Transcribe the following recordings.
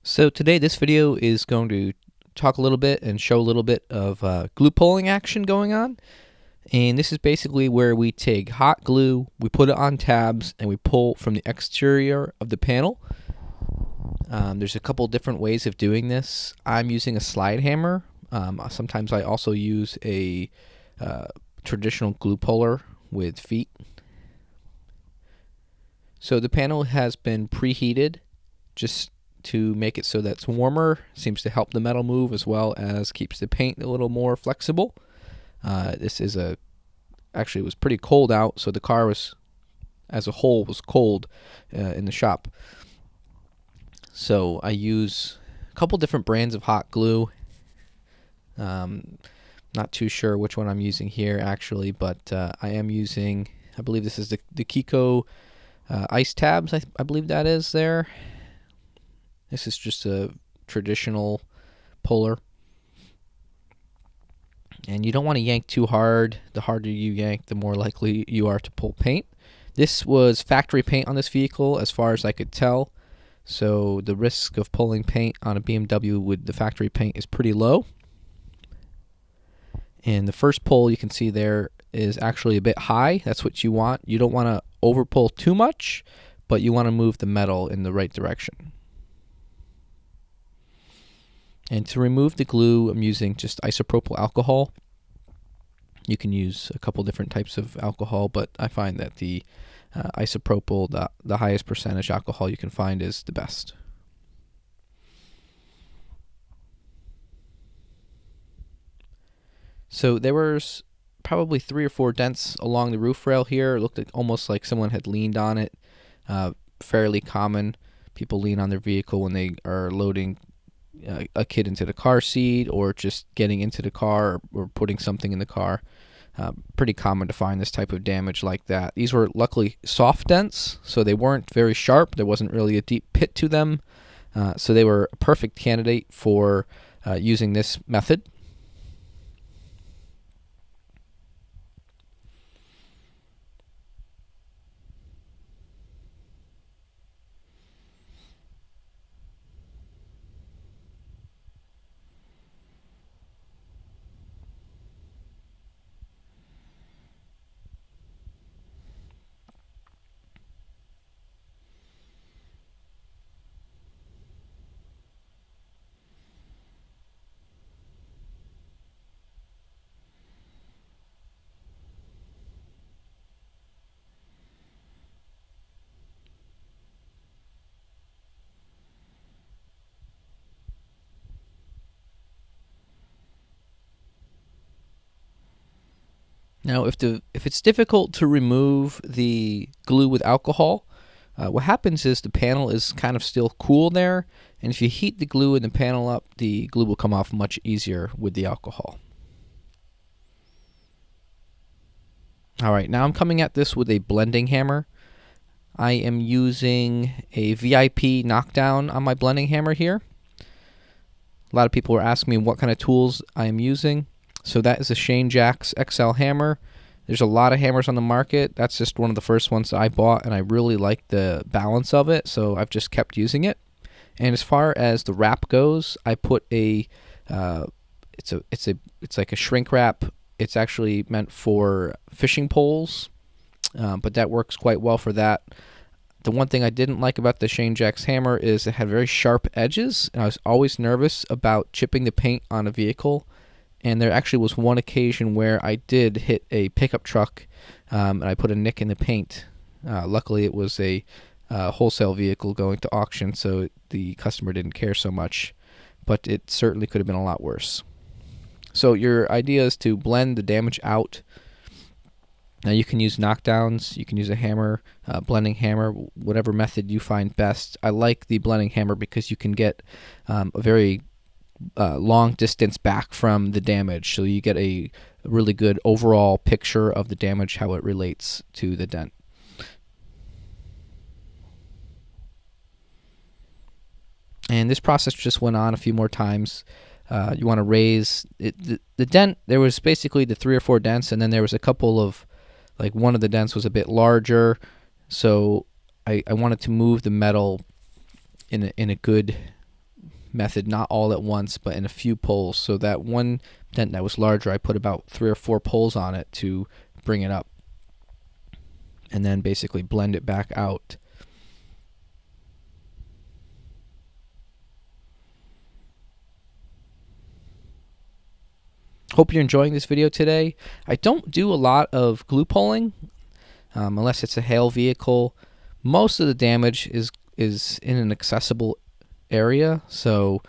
So today this video is going to talk a little bit and show a little bit of glue pulling action going on. And this is basically where we take hot glue, we put it on tabs, and we pull from the exterior of the panel. There's a couple different ways of doing this. I'm using a slide hammer. Sometimes I also use a traditional glue puller with feet. So the panel has been preheated just to make it so that it's warmer. Seems to help the metal move as well as keeps the paint a little more flexible. Actually, it was pretty cold out, so the car was, as a whole, was cold in the shop. So I use a couple different brands of hot glue. Not too sure which one I'm using here actually, but I am using, I believe this is the Kiko ice tabs. I believe that is there. This is just a traditional puller. And you don't want to yank too hard. The harder you yank, the more likely you are to pull paint. This was factory paint on this vehicle as far as I could tell. So the risk of pulling paint on a BMW with the factory paint is pretty low. And the first pull you can see there is actually a bit high. That's what you want. You don't want to over pull too much, but you want to move the metal in the right direction. And to remove the glue, I'm using just isopropyl alcohol. You can use a couple different types of alcohol, but I find that the isopropyl, the highest percentage alcohol you can find, is the best. So there was probably 3 or 4 dents along the roof rail here. It looked almost like someone had leaned on it. Fairly common. People lean on their vehicle when they are loading a kid into the car seat, or just getting into the car, or putting something in the car. Pretty common to find this type of damage like that. These were luckily soft dents, so they weren't very sharp. There wasn't really a deep pit to them, so they were a perfect candidate for using this method. Now, if it's difficult to remove the glue with alcohol, what happens is the panel is kind of still cool there, and if you heat the glue in the panel up, the glue will come off much easier with the alcohol. Alright, now I'm coming at this with a blending hammer. I am using a VIP knockdown on my blending hammer here. A lot of people are asking me what kind of tools I am using. So that is a Shane Jacks XL hammer. There's a lot of hammers on the market. That's just one of the first ones I bought, and I really like the balance of it, so I've just kept using it. And as far as the wrap goes, I put it's like a shrink wrap. It's actually meant for fishing poles, but that works quite well for that. The one thing I didn't like about the Shane Jacks hammer is it had very sharp edges, and I was always nervous about chipping the paint on a vehicle. And there actually was one occasion where I did hit a pickup truck, and I put a nick in the paint. Luckily, it was a wholesale vehicle going to auction, so the customer didn't care so much, but it certainly could have been a lot worse. So your idea is to blend the damage out. Now you can use knockdowns, you can use a hammer, blending hammer, whatever method you find best. I like the blending hammer because you can get a very long distance back from the damage, so you get a really good overall picture of the damage, how it relates to the dent. And this process just went on a few more times. You want to raise it, the dent. There was basically the 3 or 4 dents, and then there was a couple of, like, one of the dents was a bit larger, so I wanted to move the metal in a good method, not all at once, but in a few pulls. So that one dent that was larger, I put about 3 or 4 pulls on it to bring it up, and then basically blend it back out. Hope you're enjoying this video today. I don't do a lot of glue pulling unless it's a hail vehicle. Most of the damage is in an accessible area, so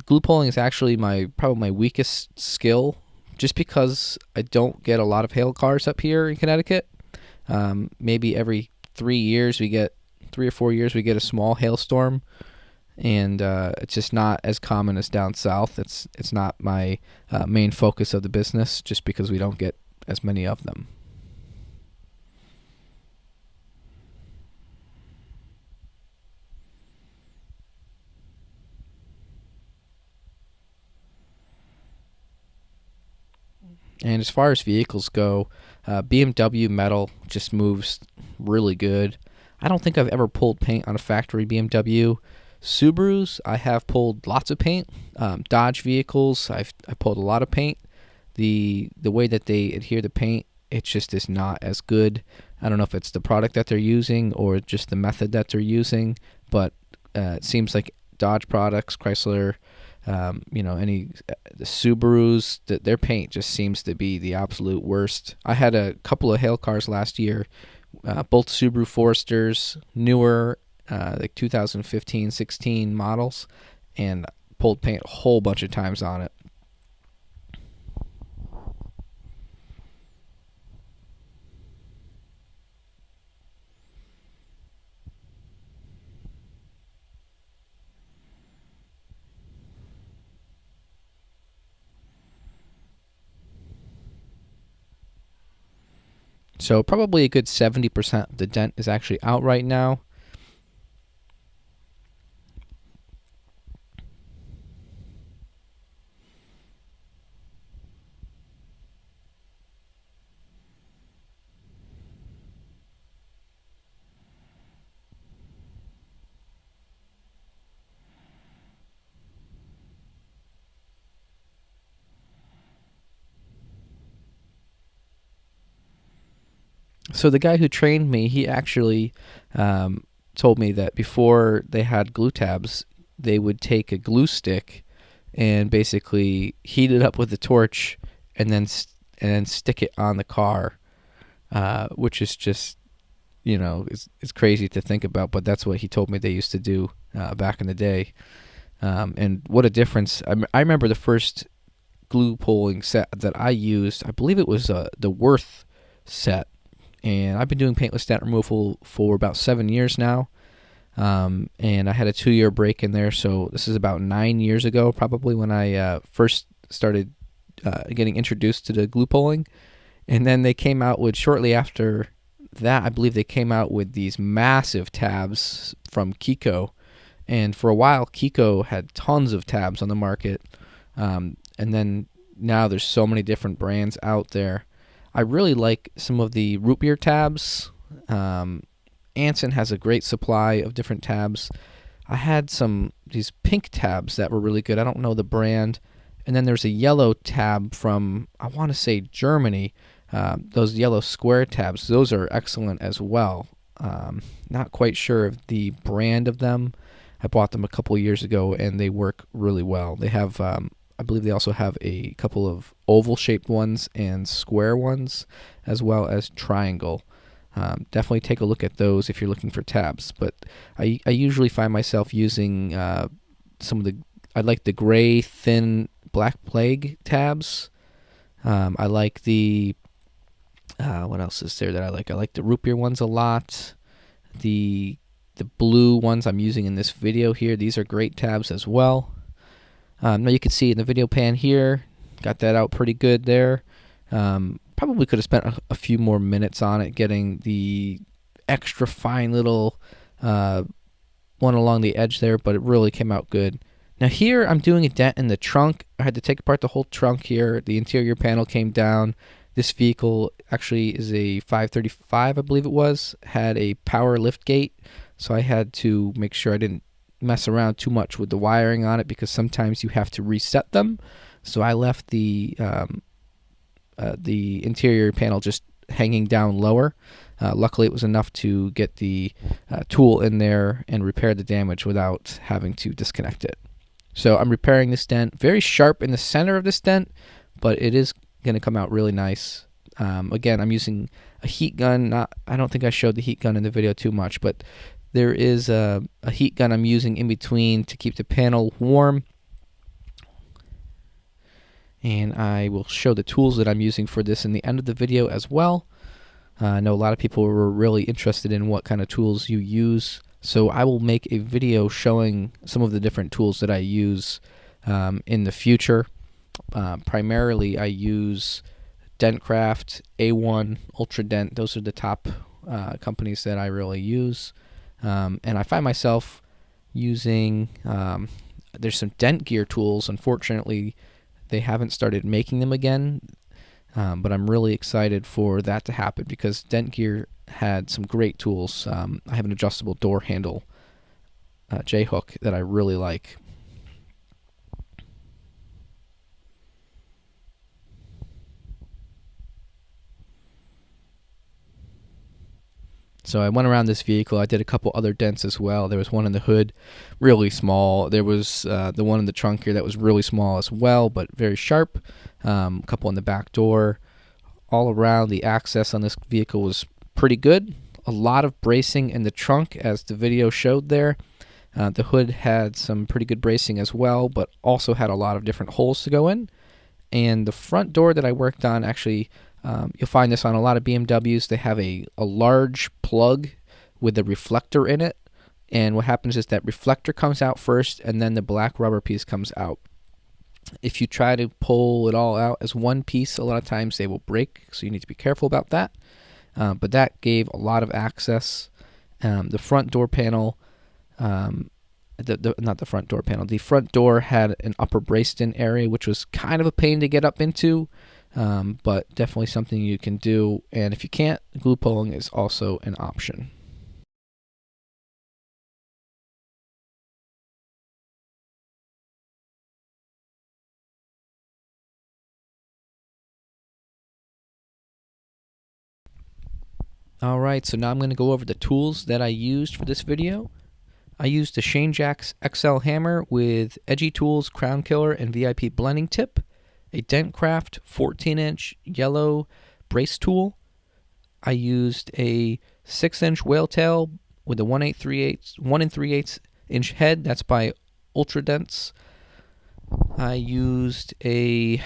glue pulling is actually probably my weakest skill, just because I don't get a lot of hail cars up here in Connecticut. Maybe every 3 or 4 years we get a small hailstorm, and it's just not as common as down south. It's not my main focus of the business, just because we don't get as many of them. And as far as vehicles go, BMW metal just moves really good. I don't think I've ever pulled paint on a factory BMW. Subarus, I have pulled lots of paint. Dodge vehicles, I pulled a lot of paint. The way that they adhere to paint, it just is not as good. I don't know if it's the product that they're using or just the method that they're using, but it seems like Dodge products, Chrysler, the Subarus, their paint just seems to be the absolute worst. I had a couple of hail cars last year, both Subaru Foresters, newer, like 2015-16 models, and pulled paint a whole bunch of times on it. So probably a good 70% of the dent is actually out right now. So the guy who trained me, he actually told me that before they had glue tabs, they would take a glue stick and basically heat it up with a torch and then stick it on the car, which is just, it's crazy to think about, but that's what he told me they used to do back in the day. And what a difference. I remember the first glue pulling set that I used, I believe it was the Worth set. And I've been doing paintless dent removal for about 7 years now. And I had a 2-year break in there, so this is about 9 years ago, probably, when I first started getting introduced to the glue pulling. And then they came out with, shortly after that, I believe they came out with these massive tabs from Kiko. And for a while, Kiko had tons of tabs on the market. And then now there's so many different brands out there. I really like some of the root beer tabs. Anson has a great supply of different tabs. I had these pink tabs that were really good. I don't know the brand. And then there's a yellow tab from, I want to say, Germany. Those yellow square tabs, those are excellent as well. Not quite sure of the brand of them. I bought them a couple of years ago, and they work really well. They have, I believe they also have a couple of oval-shaped ones and square ones, as well as triangle. Definitely take a look at those if you're looking for tabs. But I usually find myself using I like the gray, thin Black Plague tabs. I like the, what else is there that I like? I like the root beer ones a lot. The blue ones I'm using in this video here, these are great tabs as well. Now you can see in the video pan here, got that out pretty good there. Probably could have spent a few more minutes on it, getting the extra fine little one along the edge there, but it really came out good. Now here I'm doing a dent in the trunk. I had to take apart the whole trunk here. The interior panel came down. This vehicle actually is a 535, I believe it was, had a power lift gate, so I had to make sure I didn't mess around too much with the wiring on it because sometimes you have to reset them. So I left the interior panel just hanging down lower. Luckily, it was enough to get the tool in there and repair the damage without having to disconnect it. So I'm repairing this dent. Very sharp in the center of this dent, but it is going to come out really nice. Again, I'm using a heat gun. I don't think I showed the heat gun in the video too much, but there is a heat gun I'm using in between to keep the panel warm. And I will show the tools that I'm using for this in the end of the video as well. I know a lot of people were really interested in what kind of tools you use, so I will make a video showing some of the different tools that I use in the future. Primarily, I use Dentcraft, A1, Ultra Dent. Those are the top companies that I really use. And I find myself using, there's some dent gear tools. Unfortunately, they haven't started making them again, but I'm really excited for that to happen because Dent Gear had some great tools. I have an adjustable door handle J-hook that I really like. So I went around this vehicle. I did a couple other dents as well. There was one in the hood, really small. There was the one in the trunk here that was really small as well, but very sharp. A couple in the back door. All around, the access on this vehicle was pretty good. A lot of bracing in the trunk, as the video showed there. The hood had some pretty good bracing as well, but also had a lot of different holes to go in. And the front door that I worked on, actually, you'll find this on a lot of BMWs. They have a large plug with a reflector in it. And what happens is that reflector comes out first, and then the black rubber piece comes out. If you try to pull it all out as one piece, a lot of times they will break, so you need to be careful about that. But that gave a lot of access. The front door panel, not the front door panel, the front door had an upper braced-in area, which was kind of a pain to get up into, but definitely something you can do. And if you can't, glue pulling is also an option. Alright, so now I'm going to go over the tools that I used for this video. I used the Shane Jacks XL hammer with Edgy Tools Crown Killer and VIP blending tip, a Dentcraft 14-inch yellow brace tool. I used a 6-inch whale tail with a 1 3/8 inch head. That's by Ultra Dents. I used a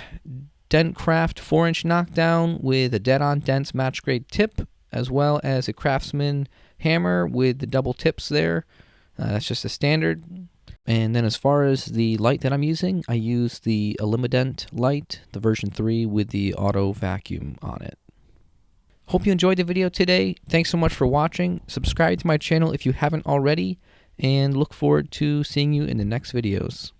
Dentcraft 4-inch knockdown with a Dead-On Dents match grade tip, as well as a Craftsman hammer with the double tips there. That's just a standard. And then as far as the light that I'm using, I use the Elimident light, the version 3 with the auto vacuum on it. Hope you enjoyed the video today. Thanks so much for watching. Subscribe to my channel if you haven't already, and look forward to seeing you in the next videos.